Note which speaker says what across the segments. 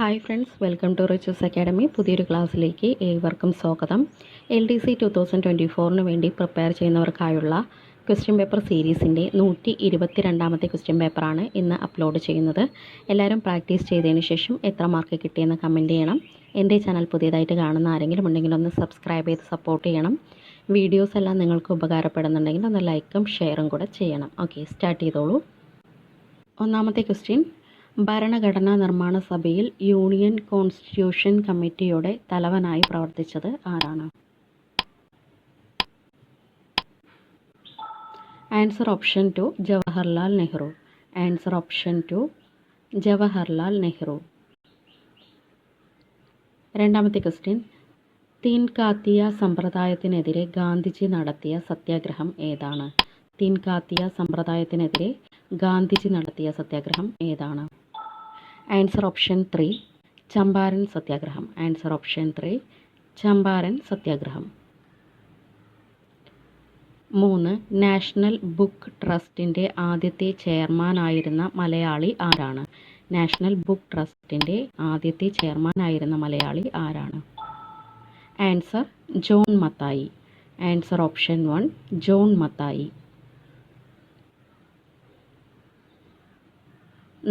Speaker 1: Hi friends, welcome to Riches academy. പുതിയൊരു ക്ലാസ്സിലേക്ക് ഏവർക്കും സ്വാഗതം. LDC 2024 വേണ്ടി പ്രിപ്പയർ ചെയ്യുന്നവർക്കായുള്ള ക്വസ്റ്റ്യൻ പേപ്പർ സീരീസിൻ്റെ 122ാമത്തെ ക്വസ്റ്റ്യൻ പേപ്പറാണ് ഇന്ന് അപ്ലോഡ് ചെയ്യുന്നത്. എല്ലാവരും പ്രാക്ടീസ് ചെയ്തതിന് ശേഷം എത്ര മാർക്ക് കിട്ടിയെന്ന് കമൻറ്റ് ചെയ്യണം. എൻ്റെ ചാനൽ പുതിയതായിട്ട് കാണുന്ന ആരെങ്കിലും ഉണ്ടെങ്കിൽ ഒന്ന് സബ്സ്ക്രൈബ് ചെയ്ത് സപ്പോർട്ട് ചെയ്യണം. വീഡിയോസ് എല്ലാം നിങ്ങൾക്ക് ഉപകാരപ്പെടുന്നുണ്ടെങ്കിൽ ഒന്ന് ലൈക്കും ഷെയറും കൂടെ ചെയ്യണം. ഓക്കെ, സ്റ്റാർട്ട് ചെയ്തോളൂ. ഒന്നാമത്തെ ക്വസ്റ്റ്യൻ: ഭരണഘടനാ നിർമ്മാണ സഭയിൽ യൂണിയൻ കോൺസ്റ്റിറ്റ്യൂഷൻ കമ്മിറ്റിയുടെ തലവനായി പ്രവർത്തിച്ചത് ആരാണ്? Answer option 2 Jawaharlal Nehru. Answer option 2 Jawaharlal Nehru. രണ്ടാമത്തെ ക്വസ്റ്റ്യൻ: തീൻകാത്തിയ സമ്പ്രദായത്തിനെതിരെ ഗാന്ധിജി നടത്തിയ സത്യാഗ്രഹം ഏതാണ്? തീൻകാത്തിയ സമ്പ്രദായത്തിനെതിരെ ഗാന്ധിജി നടത്തിയ സത്യാഗ്രഹം ഏതാണ്? ആൻസർ ഓപ്ഷൻ 3 ചമ്പാരൻ സത്യാഗ്രഹം. ആൻസർ ഓപ്ഷൻ 3 ചമ്പാരൻ സത്യാഗ്രഹം. 3. നാഷണൽ ബുക്ക് ട്രസ്റ്റിൻ്റെ ആദ്യത്തെ ചെയർമാനായിരുന്ന മലയാളി ആരാണ്? നാഷണൽ ബുക്ക് ട്രസ്റ്റിൻ്റെ ആദ്യത്തെ ചെയർമാനായിരുന്ന മലയാളി ആരാണ്? Answer John Mathai. Answer option 1 John Mathai.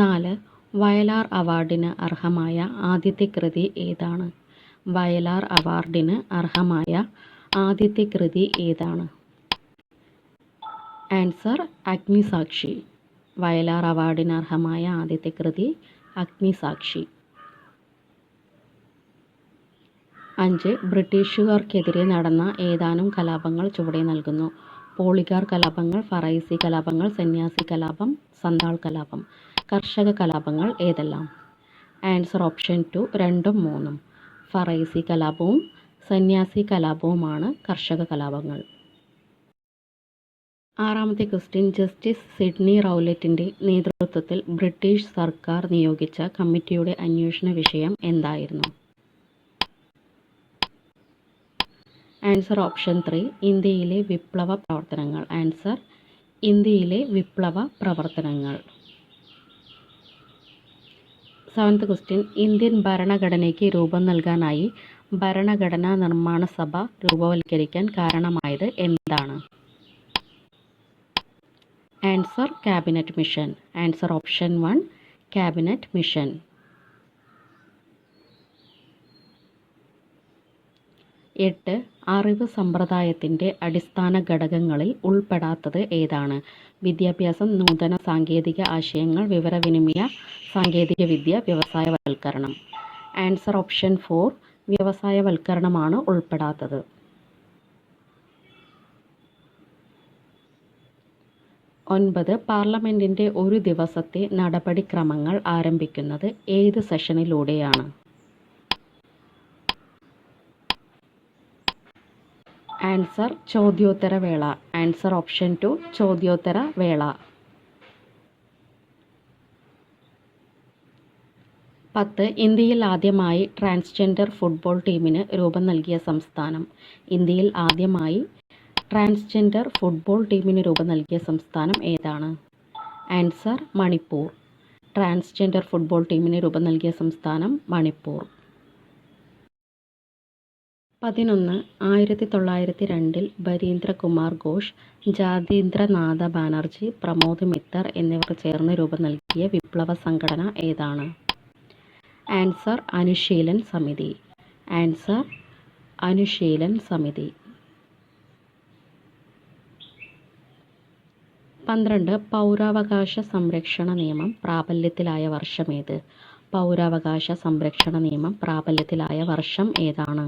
Speaker 1: 4. Vayalar അവാർഡിന് അർഹമായ ആദ്യത്തെ കൃതി ഏതാണ്? വയലാർ അവാർഡിന് അർഹമായ ആദ്യത്തെ കൃതി ഏതാണ്? ആൻസർ അഗ്നിസാക്ഷി. വയലാർ അവാർഡിന് അർഹമായ ആദ്യത്തെ കൃതി അഗ്നിസാക്ഷി. 5. ബ്രിട്ടീഷുകാർക്കെതിരെ നടന്ന ഏതാനും കലാപങ്ങൾ ചുവടെ നൽകുന്നു. പോളിഗാർ കലാപങ്ങൾ, ഫറൈസി കലാപങ്ങൾ, സന്യാസി കലാപം, സന്താൾ കലാപം. കർഷക കലാപങ്ങൾ ഏതെല്ലാം? Answer option 2 2ഉം 3ഉം. ഫറൈസി കലാപവും സന്യാസി കലാപവുമാണ് കർഷക കലാപങ്ങൾ. ആറാമത്തെ ക്വസ്റ്റ്യൻ: ജസ്റ്റിസ് സിഡ്നി റൗലറ്റിൻ്റെ നേതൃത്വത്തിൽ ബ്രിട്ടീഷ് സർക്കാർ നിയോഗിച്ച കമ്മിറ്റിയുടെ അന്വേഷണ വിഷയം എന്തായിരുന്നു? ആൻസർ ഓപ്ഷൻ 3 ഇന്ത്യയിലെ വിപ്ലവ പ്രവർത്തനങ്ങൾ. ആൻസർ ഇന്ത്യയിലെ വിപ്ലവ പ്രവർത്തനങ്ങൾ. 7th ക്വസ്റ്റ്യൻ: ഇന്ത്യൻ ഭരണഘടനയ്ക്ക് രൂപം നൽകാനായി ഭരണഘടനാ നിർമ്മാണ സഭ രൂപവത്കരിക്കാൻ കാരണമായത് എന്താണ്? Answer cabinet mission. Answer option 1 cabinet mission. 8. അറിവ് സമ്പ്രദായത്തിൻ്റെ അടിസ്ഥാന ഘടകങ്ങളിൽ ഉൾപ്പെടാത്തത് ഏതാണ്? വിദ്യാഭ്യാസം, നൂതന സാങ്കേതിക ആശയങ്ങൾ, വിവരവിനിമയ സാങ്കേതികവിദ്യ, വ്യവസായവൽക്കരണം. Answer option 4 വ്യവസായവൽക്കരണമാണ് ഉൾപ്പെടാത്തത്. 9. പാർലമെൻറ്റിൻ്റെ ഒരു ദിവസത്തെ നടപടിക്രമങ്ങൾ ആരംഭിക്കുന്നത് ഏത് സെഷനിലൂടെയാണ്? ആൻസർ ചോദ്യോത്തരവേള. ആൻസർ ഓപ്ഷൻ 2 ചോദ്യോത്തരവേള. 10. ഇന്ത്യയിൽ ആദ്യമായി ട്രാൻസ്ജെൻഡർ ഫുട്ബോൾ ടീമിന് രൂപം നൽകിയ സംസ്ഥാനം. ഇന്ത്യയിൽ ആദ്യമായി ട്രാൻസ്ജെൻഡർ ഫുട്ബോൾ ടീമിന് രൂപം നൽകിയ സംസ്ഥാനം ഏതാണ്? ആൻസർ മണിപ്പൂർ. ട്രാൻസ്ജെൻഡർ ഫുട്ബോൾ ടീമിന് രൂപം നൽകിയ സംസ്ഥാനം മണിപ്പൂർ. 11. 1902 ബരീന്ദ്ര കുമാർ ഘോഷ്, ജാതീന്ദ്രനാഥ ബാനർജി, പ്രമോദ് മിത്തർ എന്നിവർ ചേർന്ന് രൂപം നൽകിയ വിപ്ലവ സംഘടന ഏതാണ്? ആൻസർ അനുശീലൻ സമിതി. ആൻസർ അനുശീലൻ സമിതി. 12. പൗരാവകാശ സംരക്ഷണ നിയമം പ്രാബല്യത്തിലായ വർഷമേത്? പൗരാവകാശ സംരക്ഷണ നിയമം പ്രാബല്യത്തിലായ വർഷം ഏതാണ്?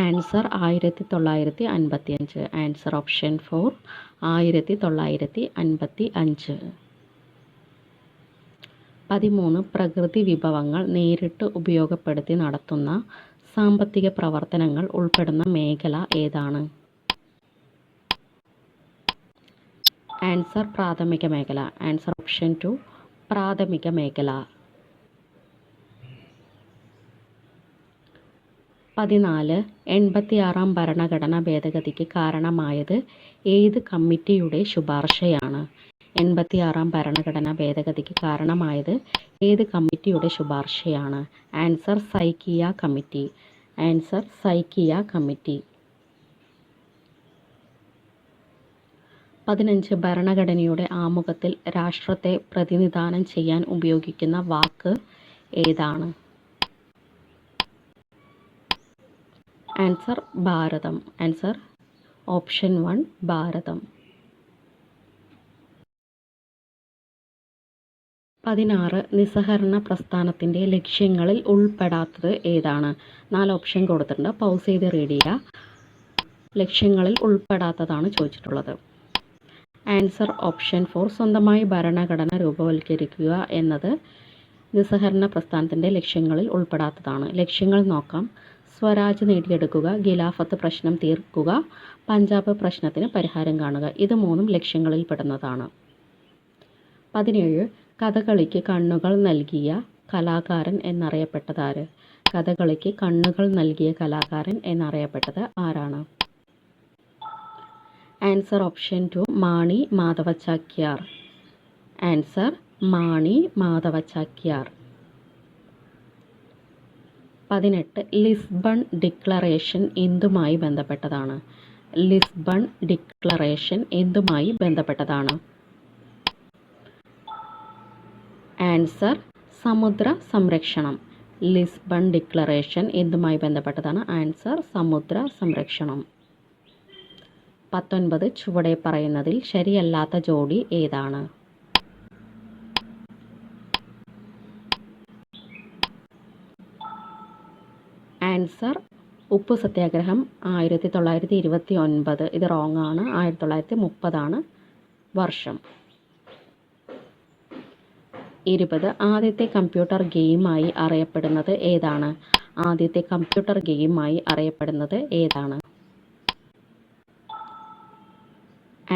Speaker 1: ആൻസർ 1955. Answer option 4 1955. 13. പ്രകൃതി വിഭവങ്ങൾ നേരിട്ട് ഉപയോഗപ്പെടുത്തി നടത്തുന്ന സാമ്പത്തിക പ്രവർത്തനങ്ങൾ ഉൾപ്പെടുന്ന മേഖല ഏതാണ്? ആൻസർ പ്രാഥമിക മേഖല. ആൻസർ ഓപ്ഷൻ 2 പ്രാഥമിക മേഖല. 14. 86ാം ഭരണഘടനാ ഭേദഗതിക്ക് കാരണമായത് ഏത് കമ്മിറ്റിയുടെ ശുപാർശയാണ്? 86-ാം ഭരണഘടനാ ഭേദഗതിക്ക് കാരണമായത് ഏത് കമ്മിറ്റിയുടെ ശുപാർശയാണ്? Answer Saikia committee. Answer Saikia committee. 15 ഭരണഘടനയുടെ ആമുഖത്തിൽ രാഷ്ട്രത്തെ പ്രതിനിധാനം ചെയ്യാൻ ഉപയോഗിക്കുന്ന വാക്ക് ഏതാണ്? ആൻസർ ഭാരതം. ആൻസർ ഓപ്ഷൻ 1 ഭാരതം. 16 നിസ്സഹകരണ പ്രസ്ഥാനത്തിൻ്റെ ലക്ഷ്യങ്ങളിൽ ഉൾപ്പെടാത്തത് ഏതാണ്? 4 ഓപ്ഷൻ കൊടുത്തിട്ടുണ്ട്, പൗസ് ചെയ്ത് റീഡ് ചെയ്യുക. ലക്ഷ്യങ്ങളിൽ ഉൾപ്പെടാത്തതാണ് ചോദിച്ചിട്ടുള്ളത്. ആൻസർ ഓപ്ഷൻ 4 സ്വന്തമായി ഭരണഘടന രൂപവൽക്കരിക്കുക എന്നത് നിസ്സഹകരണ പ്രസ്ഥാനത്തിൻ്റെ ലക്ഷ്യങ്ങളിൽ ഉൾപ്പെടാത്തതാണ്. ലക്ഷ്യങ്ങൾ നോക്കാം. സ്വരാജ് നേടിയെടുക്കുക, ഖിലാഫത്ത് പ്രശ്നം തീർക്കുക, പഞ്ചാബ് പ്രശ്നത്തിന് പരിഹാരം കാണുക. ഇത് 3 ലക്ഷ്യങ്ങളിൽ പെടുന്നതാണ്. 17 കഥകളിക്ക് കണ്ണുകൾ നൽകിയ കലാകാരൻ എന്നറിയപ്പെട്ടത് ആര്? കഥകളിക്ക് കണ്ണുകൾ നൽകിയ കലാകാരൻ എന്നറിയപ്പെട്ടത് ആരാണ്? Answer option 2 Mani Madhava Chakyar. Answer Mani Madhava Chakyar. 18 Lisbon declaration എന്തുമായി ബന്ധപ്പെട്ടതാണ്? ലിസ്ബൺ ഡിക്ലറേഷൻ എന്തുമായി ബന്ധപ്പെട്ടതാണ്? ആൻസർ സമുദ്ര സംരക്ഷണം. ലിസ്ബൺ ഡിക്ലറേഷൻ എന്തുമായി ബന്ധപ്പെട്ടതാണ്? ആൻസർ സമുദ്ര സംരക്ഷണം. 19 ചുവടെ പറയുന്നതിൽ ശരിയല്ലാത്ത ജോഡി ഏതാണ്? ആൻസർ ഉപ്പു സത്യാഗ്രഹം 1929. ഇത് റോങ് ആണ്. 1930 വർഷം. 20 ആദ്യത്തെ കമ്പ്യൂട്ടർ ഗെയിമായി അറിയപ്പെടുന്നത് ഏതാണ്? ആദ്യത്തെ കമ്പ്യൂട്ടർ ഗെയിമായി അറിയപ്പെടുന്നത് ഏതാണ്?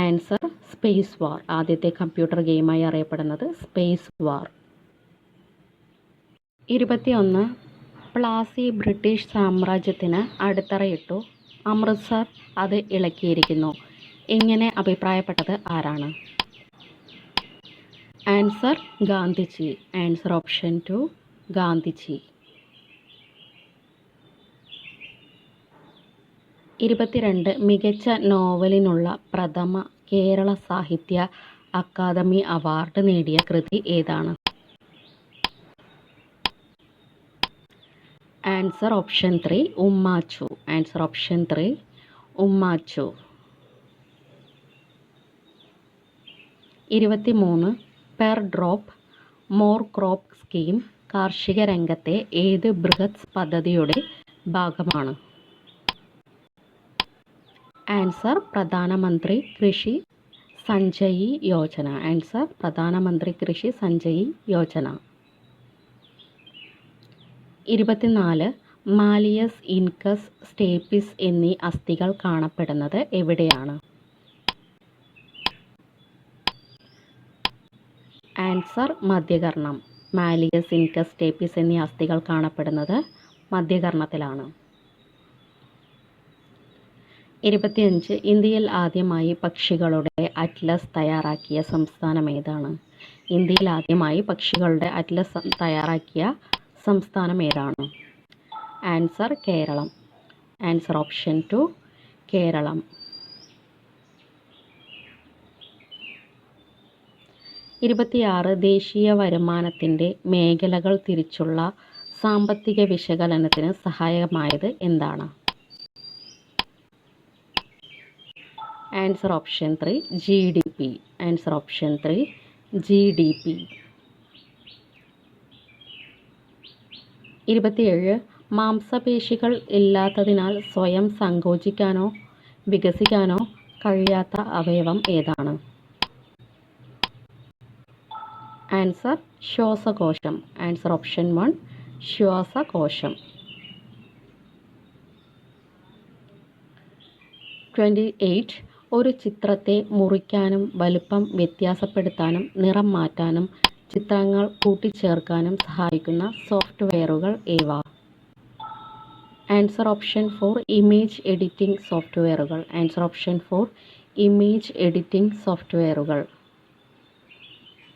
Speaker 1: Answer space war. ആദ്യത്തെ കമ്പ്യൂട്ടർ ഗെയിമായി അറിയപ്പെടുന്നത് സ്പേസ് വാർ. 21 പ്ലാസി ബ്രിട്ടീഷ് സാമ്രാജ്യത്തിന് അടിത്തറയിട്ടു, അമൃത്സർ അത് ഇളക്കിയിരിക്കുന്നു. ഇങ്ങനെ അഭിപ്രായപ്പെട്ടത് ആരാണ്? Answer Gandhiji. Answer option 2 Gandhiji. 22 മികച്ച നോവലിനുള്ള പ്രഥമ കേരള സാഹിത്യ അക്കാദമി അവാർഡ് നേടിയ കൃതി ഏതാണ്? Answer option 3 Ummachu. Answer option 3 Ummachu. 23 per drop more crop scheme കാർഷിക രംഗത്തെ ഏത് ബൃഹത് പദ്ധതിയുടെ ഭാഗമാണ്? ആൻസർ പ്രധാനമന്ത്രി കൃഷി സഞ്ജയി യോജന. ആൻസർ പ്രധാനമന്ത്രി കൃഷി സഞ്ജയി യോജന. 24 മാലിയസ് ഇൻകസ് സ്റ്റേപ്പിസ് എന്നീ അസ്ഥികൾ കാണപ്പെടുന്നത് എവിടെയാണ്? ആൻസർ മധ്യകർണം. മാലിയസ് ഇൻകസ് സ്റ്റേപ്പിസ് എന്നീ അസ്ഥികൾ കാണപ്പെടുന്നത് മധ്യകർണത്തിലാണ്. 25 ഇന്ത്യയിൽ ആദ്യമായി പക്ഷികളുടെ അറ്റ്ലസ് തയ്യാറാക്കിയ സംസ്ഥാനം ഏതാണ്? ഇന്ത്യയിൽ ആദ്യമായി പക്ഷികളുടെ അറ്റ്ലസ് തയ്യാറാക്കിയ സംസ്ഥാനം ഏതാണ്? Answer Kerala. Answer option 2 Kerala. 26 ദേശീയ വരുമാനത്തിൻ്റെ മേഖലകൾ തിരിച്ചുള്ള സാമ്പത്തിക വിശകലനത്തിന് സഹായകമായത് എന്താണ്? Answer option 3 GDP. Answer option 3 GDP. 27 മാംസപേശികൾ ഇല്ലാത്തതിനാൽ സ്വയം സങ്കോചിക്കാനോ വികസിക്കാനോ കഴിയാത്ത അവയവം ഏതാണ്? ആൻസർ ശ്വാസകോശം. ആൻസർ ഓപ്ഷൻ 1 ശ്വാസകോശം. 28 ഒരു ചിത്രത്തെ മുറിക്കാനും വലുപ്പം വ്യത്യാസപ്പെടുത്താനും നിറം മാറ്റാനും ചിത്രങ്ങൾ കൂട്ടിച്ചേർക്കാനും സഹായിക്കുന്ന സോഫ്റ്റ്വെയറുകൾ ഏവ? ആൻസർ ഓപ്ഷൻ 4 ഇമേജ് എഡിറ്റിംഗ് സോഫ്റ്റ്വെയറുകൾ. ആൻസർ ഓപ്ഷൻ 4 ഇമേജ് എഡിറ്റിംഗ് സോഫ്റ്റ്വെയറുകൾ.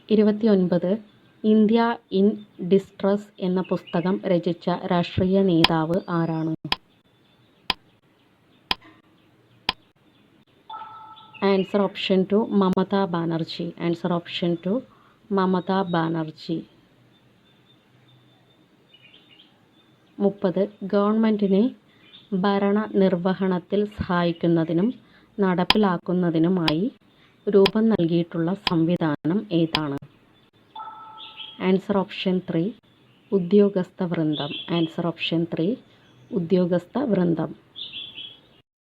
Speaker 1: 29. ഇന്ത്യ ഇൻ ഡിസ്ട്രസ് എന്ന പുസ്തകം രചിച്ച രാഷ്ട്രീയ നേതാവ് ആരാണ്? Answer option 2 Mamata Banerjee. Answer option 2 Mamata Banerjee. 30. ഗവൺമെൻറ്റിനെ ഭരണനിർവഹണത്തിൽ സഹായിക്കുന്നതിനും നടപ്പിലാക്കുന്നതിനുമായി രൂപം നൽകിയിട്ടുള്ള സംവിധാനം ഏതാണ്? ആൻസർ ഓപ്ഷൻ 3 ഉദ്യോഗസ്ഥ വൃന്ദം. ആൻസർ ഓപ്ഷൻ 3 ഉദ്യോഗസ്ഥ വൃന്ദം.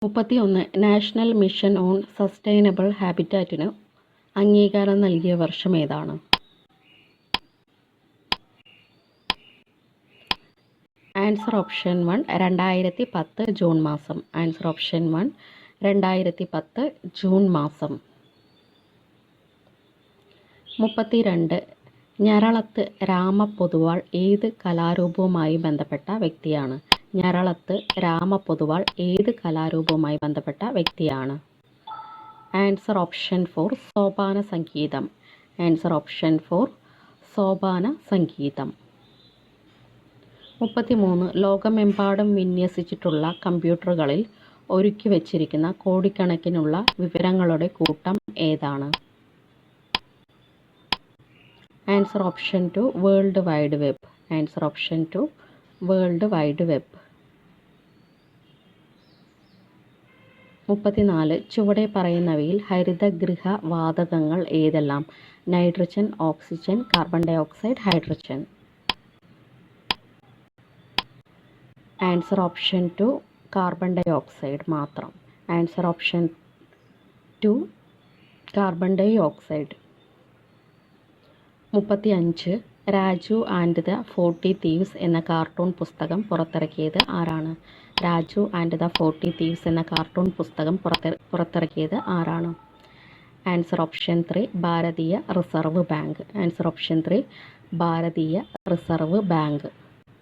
Speaker 1: 31. നാഷണൽ മിഷൻ ഓൺ സസ്റ്റൈനബിൾ ഹാബിറ്റാറ്റിന് അംഗീകാരം നൽകിയ വർഷം ഏതാണ്? ആൻസർ ഓപ്ഷൻ 1 2010 ജൂൺ മാസം. ആൻസർ ഓപ്ഷൻ 1 2010 ജൂൺ മാസം. 32. ഞരളത്ത് രാമപൊതുവാൾ ഏത് കലാരൂപവുമായി ബന്ധപ്പെട്ട വ്യക്തിയാണ്? ഞരളത്ത് രാമപൊതുവാൾ ഏത് കലാരൂപവുമായി ബന്ധപ്പെട്ട വ്യക്തിയാണ്? ആൻസർ ഓപ്ഷൻ 4 സോപാന സംഗീതം. ആൻസർ ഓപ്ഷൻ 4 സോപാന സംഗീതം. 33. ലോകമെമ്പാടും വിന്യസിച്ചിട്ടുള്ള കമ്പ്യൂട്ടറുകളിൽ ഒരുക്കി വച്ചിരിക്കുന്ന കോടിക്കണക്കിനുള്ള വിവരങ്ങളുടെ കൂട്ടം ഏതാണ്? Answer option 2 world wide web. Answer option 2 world wide web. 34. ചുവടെ പറയുന്നവയിൽ ഹരിതഗൃഹ വാതകങ്ങൾ ഏതെല്ലാം? Nitrogen, oxygen, carbon dioxide, hydrogen. Answer option 2 carbon dioxide മാത്രം. Answer option 2 carbon dioxide. 35. Raju and the 40 thieves എന്ന കാർട്ടൂൺ പുസ്തകം പുറത്തിറക്കിയത് ആരാണ്? രാജു ആൻഡ് ദ 40 തീവ്സ് എന്ന കാർട്ടൂൺ പുസ്തകം പുറത്തിറക്കിയത് ആരാണ്? ആൻസർ ഓപ്ഷൻ 3 ഭാരതീയ റിസർവ് ബാങ്ക്. ആൻസർ ഓപ്ഷൻ 3 ഭാരതീയ റിസർവ് ബാങ്ക്.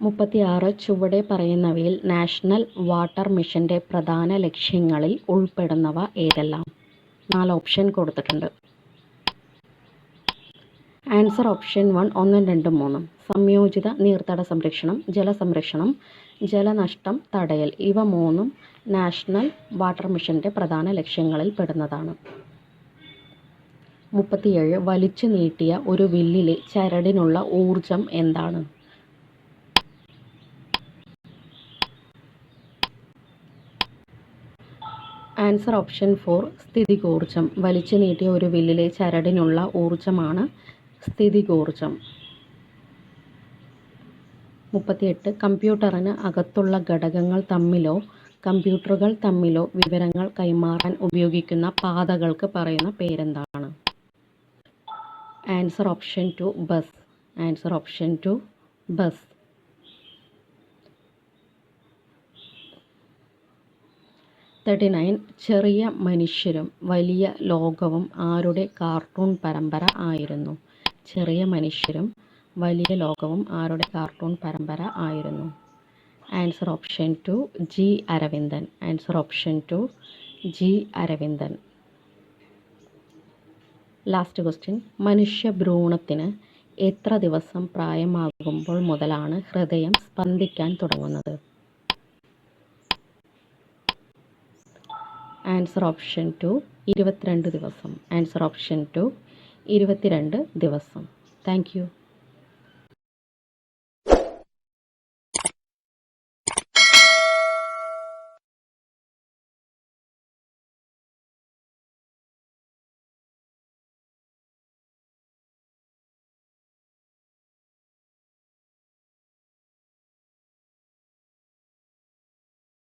Speaker 1: 36. ചുവടെ പറയുന്നവയിൽ നാഷണൽ വാട്ടർ മിഷന്റെ പ്രധാന ലക്ഷ്യങ്ങളിൽ ഉൾപ്പെടുന്നവ ഏതെല്ലാം? 4 ഓപ്ഷൻ കൊടുത്തിട്ടുണ്ട്. Answer option 1 1, 2, 3. സംയോജിത നീർത്തട സംരക്ഷണം, ജലസംരക്ഷണം, ജലനഷ്ടം തടയൽ. ഇവ മൂന്നും നാഷണൽ വാട്ടർ മിഷന്റെ പ്രധാന ലക്ഷ്യങ്ങളിൽ പെടുന്നതാണ്. 37. വലിച്ചു നീട്ടിയ ഒരു വില്ലിലെ ചരടിനുള്ള ഊർജം എന്താണ്? Answer option 4 സ്ഥിതികോർജം. വലിച്ചു നീട്ടിയ ഒരു വില്ലിലെ ചരടിനുള്ള ഊർജമാണ് സ്ഥിതികോർജം. 38. കമ്പ്യൂട്ടറിന് അകത്തുള്ള ഘടകങ്ങൾ തമ്മിലോ കമ്പ്യൂട്ടറുകൾ തമ്മിലോ വിവരങ്ങൾ കൈമാറാൻ ഉപയോഗിക്കുന്ന പാതകൾക്ക് പറയുന്ന പേരെന്താണ്? Answer option 2 bus. Answer option 2 bus. 39. ചെറിയ മനുഷ്യരും വലിയ ലോകവും ആരുടെ കാർട്ടൂൺ പരമ്പര ആയിരുന്നു? ചെറിയ മനുഷ്യരും വലിയ ലോകവും ആരുടെ കാർട്ടൂൺ പരമ്പര ആയിരുന്നു? Answer option 2 G Aravindan. Answer option 2 G Aravindan. Last question. മനുഷ്യ ഭ്രൂണത്തിന് എത്ര ദിവസം പ്രായമാകുമ്പോൾ മുതലാണ് ഹൃദയം സ്പന്ദിക്കാൻ തുടങ്ങുന്നത്? ആൻസർ ഓപ്ഷൻ 2 22 ദിവസം. ആൻസർ ഓപ്ഷൻ 2 22 ദിവസം. Thank you.